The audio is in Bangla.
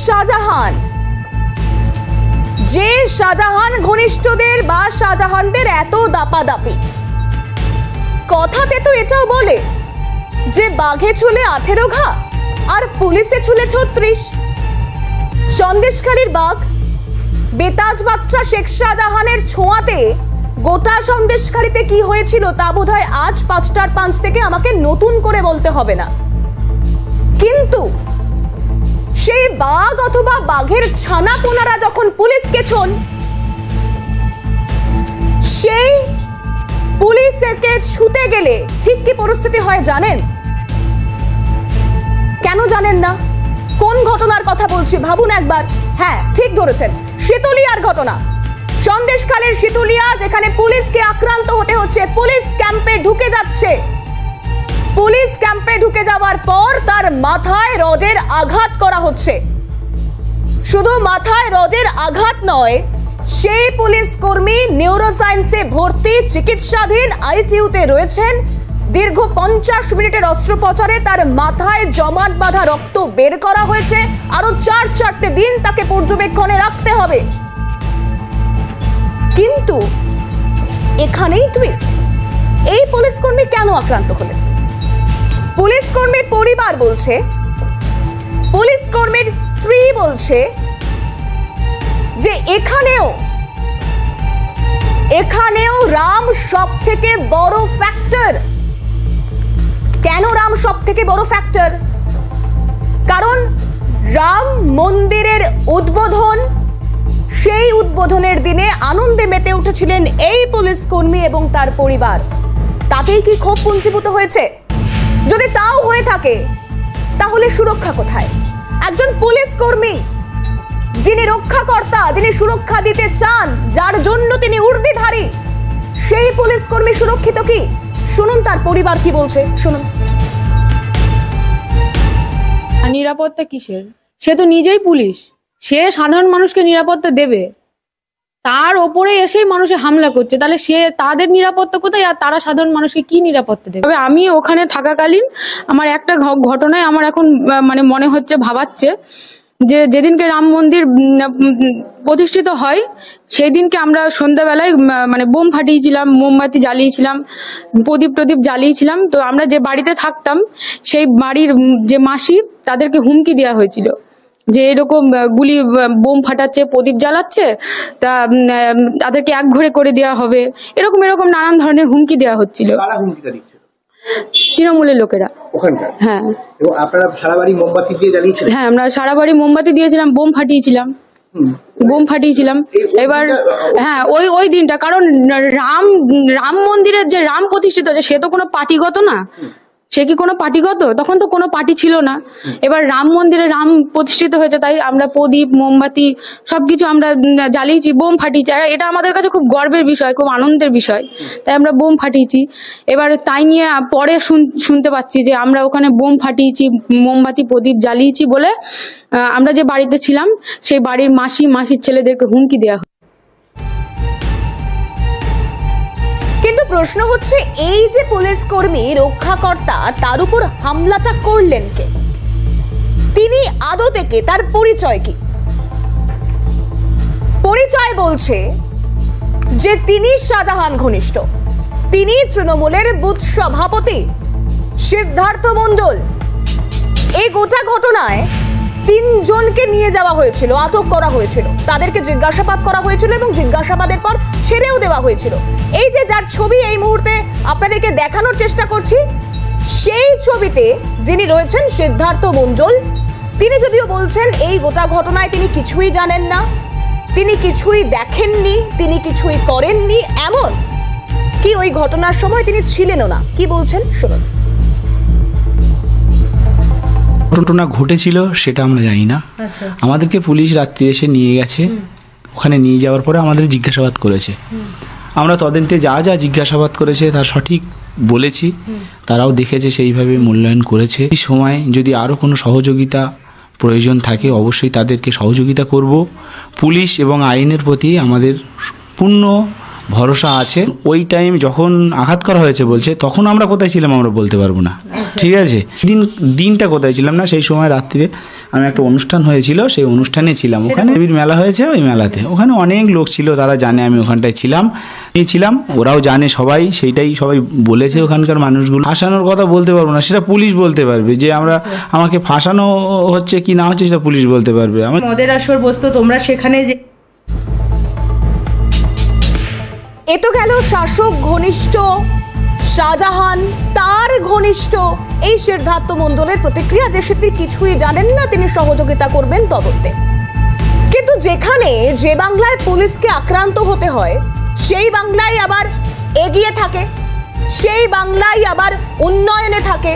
শাহজাহান, যে শাহজাহান ঘনিষ্ঠদের বা শাহজাহানদের এত দাপাদাপি, কথাতে তো এটাও বলে যে বাঘে ছুলে 18 ঘা আর পুলিশে ছুলে 36। সন্দেশখালীর বাঘ বেতাজ বাচ্চা শেখ শাহজাহানের ছোঁয়াতে গোটা সন্দেশখালীতে কি হয়েছিল তা বোধহয় আজ 5টার 5 থেকে আমাকে নতুন করে বলতে হবে না। কিন্তু সেই বাঘ অথবা বাঘের ছানা পোনারা যখন পুলিশকে ছোন, সেই পুলিশকে ছুতে গেলে ঠিক কি পরিস্থিতি হয় জানেন? কেন জানেন না? কোন ঘটনার কথা বলছি ভাবুন একবার। হ্যাঁ, ঠিক ধরেছেন, শীতলিয়ার ঘটনা। সন্দেশখালীর শীতলিয়া, যেখানে পুলিশকে আক্রান্ত হতে হচ্ছে, পুলিশ ক্যাম্পে ঢুকে যাচ্ছে। পুলিশ ক্যাম্পে ঢুকে যাওয়ার পর তার মাথায় রডের আঘাত করা হচ্ছে। শুধু মাথায় রডের আঘাত নয়, সেই পুলিশ কর্মী নিউরোসায়েন্সে ভর্তি, চিকিৎসাধীন, আইসিইউতে রয়েছেন। দীর্ঘ 50 মিনিটের অস্ত্রোপচারে তার মাথায় জমাট বাঁধা রক্ত বের করা হয়েছে। আরো 4-4টে দিন তাকে পর্যবেক্ষণে রাখতে হবে। কিন্তু এখানেই টুইস্ট। এই পুলিশ কর্মী কেন আক্রান্ত হলেন? পুলিশ কর্মীর পরিবার বলছে, পুলিশ কর্মীর স্ত্রী বলছে যে এখানেও রাম সব থেকে বড় ফ্যাক্টর। কেন রাম সব থেকে বড় ফ্যাক্টর? কারণ রাম মন্দিরের উদ্বোধন, সেই উদ্বোধনের দিনে আনন্দে মেতে উঠেছিলেন এই পুলিশ কর্মী এবং তার পরিবার। তাতেই কি ক্ষোভ পুঞ্জীভূত হয়েছে? যদি তাও হয়ে থাকে তাহলে সুরক্ষা কোথায়? একজন পুলিশ কর্মী যিনি রক্ষাকর্তা, যিনি সুরক্ষা দিতে চান, যার জন্য তিনি উর্দিধারী, সেই পুলিশ কর্মী সুরক্ষিত কি? শুনুন তার পরিবার কি বলছে, শুনুন। নিরাপত্তা কিসের? সে তো নিজেই পুলিশ, সে সাধারণ মানুষকে নিরাপত্তা দেবে, তার ওপরে এসেই মানুষে হামলা করছে, তাহলে সে তাদের নিরাপত্তা কোথায় আর তারা সাধারণ মানুষকে কি নিরাপত্তা দেবে? তবে আমি ওখানে থাকাকালীন আমার একটা ঘটনায় আমার এখন মানে মনে হচ্ছে, ভাবাচ্ছে যে যেদিনকে রাম মন্দির প্রতিষ্ঠিত হয় সেই দিনকে আমরা সন্ধ্যাবেলায় মানে বোম ফাটিয়েছিলাম, মোমবাতি জ্বালিয়েছিলাম, প্রদীপ জ্বালিয়েছিলাম। তো আমরা যে বাড়িতে থাকতাম সেই বাড়ির যে মাসি, তাদেরকে হুমকি দেওয়া হয়েছিল যে এরকম গুলি বোম ফাটাচ্ছে, প্রদীপ জ্বালাচ্ছে, তা তাদেরকে একঘরে করে দেওয়া হবে, এরকম নানান ধরনের হুমকি দেওয়া হচ্ছিল। তৃণমূলের লোকেরা ওখানকার। হ্যাঁ, এবং আপনারা সারা বাড়ি মোমবাতি দিয়ে জ্বালিয়েছিলেন? হ্যাঁ, আমরা সারা বাড়ি মোমবাতি দিয়েছিলাম, বোম ফাটিয়েছিলাম। এবার হ্যাঁ, ওই দিনটা, কারণ রাম মন্দিরের যে রাম প্রতিষ্ঠিত হয়েছে সে তো কোনো পার্টিগত না, সে কি কোনো পার্টিগত? তখন তো কোনো পার্টি ছিল না। এবার রাম মন্দিরে রাম প্রতিষ্ঠিত হয়েছে, তাই আমরা প্রদীপ, মোমবাতি সবকিছু আমরা জ্বালিয়েছি, বোম ফাটিয়েছি। আর এটা আমাদের কাছে খুব গর্বের বিষয়, খুব আনন্দের বিষয়, তাই আমরা বোম ফাটিয়েছি। এবার তাই নিয়ে পরে শুনতে পাচ্ছি যে আমরা ওখানে বোম ফাটিয়েছি, মোমবাতি প্রদীপ জ্বালিয়েছি বলে আমরা যে বাড়িতে ছিলাম সেই বাড়ির মাসির ছেলেদেরকে হুমকি দেওয়া হয়। কিন্তু প্রশ্ন হচ্ছে, এই যে পুলিশ কর্মী রক্ষাকর্তা, তার উপর হামলাটা করলেন কে? তিনি আদতে কে? তার পরিচয় কি? পরিচয় বলছে যে তিনি শাহজাহান ঘনিষ্ঠ, তিনি তৃণমূলের বুথ সভাপতি সিদ্ধার্থ মণ্ডল। এই গোটা ঘটনায় 3 জনকে নিয়ে যাওয়া হয়েছিল, আটক করা হয়েছিল, তাদেরকে জিজ্ঞাসাবাদ করা হয়েছিল এবং জিজ্ঞাসাবাদের পর ছেড়েও দেওয়া হয়েছিল। এই যে যার ছবি এই মুহূর্তে আপনাদেরকে দেখানোর চেষ্টা করছি, সেই ছবিতে যিনি রয়েছেন সিদ্ধার্থ মণ্ডল, তিনি যদিও বলছেন এই গোটা ঘটনায় তিনি কিছুই জানেন না, তিনি কিছুই দেখেননি, তিনি কিছুই করেননি, এমন কি ওই ঘটনার সময় তিনি ছিলেনও না। কি বলছেন শুনুন। ঘটনা ঘটেছিল সেটা আমরা জানি না। আমাদেরকে পুলিশ রাত্রি এসে নিয়ে গেছে, ওখানে নিয়ে যাওয়ার পরে আমাদের জিজ্ঞাসাবাদ করেছে। আমরা তদন্তে যা জিজ্ঞাসাবাদ করেছে তার সঠিক বলেছি, তারাও দেখেছে, সেইভাবে মূল্যায়ন করেছে। এই সময় যদি আরও কোনো সহযোগিতা প্রয়োজন থাকে অবশ্যই তাদেরকে সহযোগিতা করব। পুলিশ এবং আইনের প্রতি আমাদের পূর্ণ ভরসা আছে। ওই টাইম যখন আঘাত করা হয়েছে বলছে, তখন আমরা কোথায় ছিলাম আমরা বলতে পারবো না, ঠিক আছে? দিনটা কোথায় ছিলাম না, সেই সময় রাত্রিরে আমি একটা অনুষ্ঠান হয়েছিল, সেই অনুষ্ঠানে ছিলাম, ওখানে দেবীর মেলা হয়েছে, ওই মেলাতে ওখানে অনেক লোক ছিল, তারা জানে আমি ওখানটায় ছিলাম, ওরাও জানে সবাই, সেইটাই সবাই বলেছে ওখানকার মানুষগুলো। ফাঁসানোর কথা বলতে পারবো না, সেটা পুলিশ বলতে পারবে, যে আমাকে ফাঁসানো হচ্ছে কি না হচ্ছে সেটা পুলিশ বলতে পারবে। আমার মদের আসর বসতো, তোমরা সেখানে যে এ তো গেল শাসক ঘনিষ্ঠ শাহজাহান, তার ঘনিষ্ঠ এই সিদ্ধার্থ মণ্ডলের প্রতিক্রিয়া, যে তিনি কিছুই জানেন না, তিনি সহযোগিতা করবেন তদন্তে। কিন্তু যেখানে যে বাংলায় পুলিশকে আক্রান্ত হতে হয়, সেই বাংলায় আবার এগিয়ে থাকে, সেই বাংলায় আবার উন্নয়নে থাকে।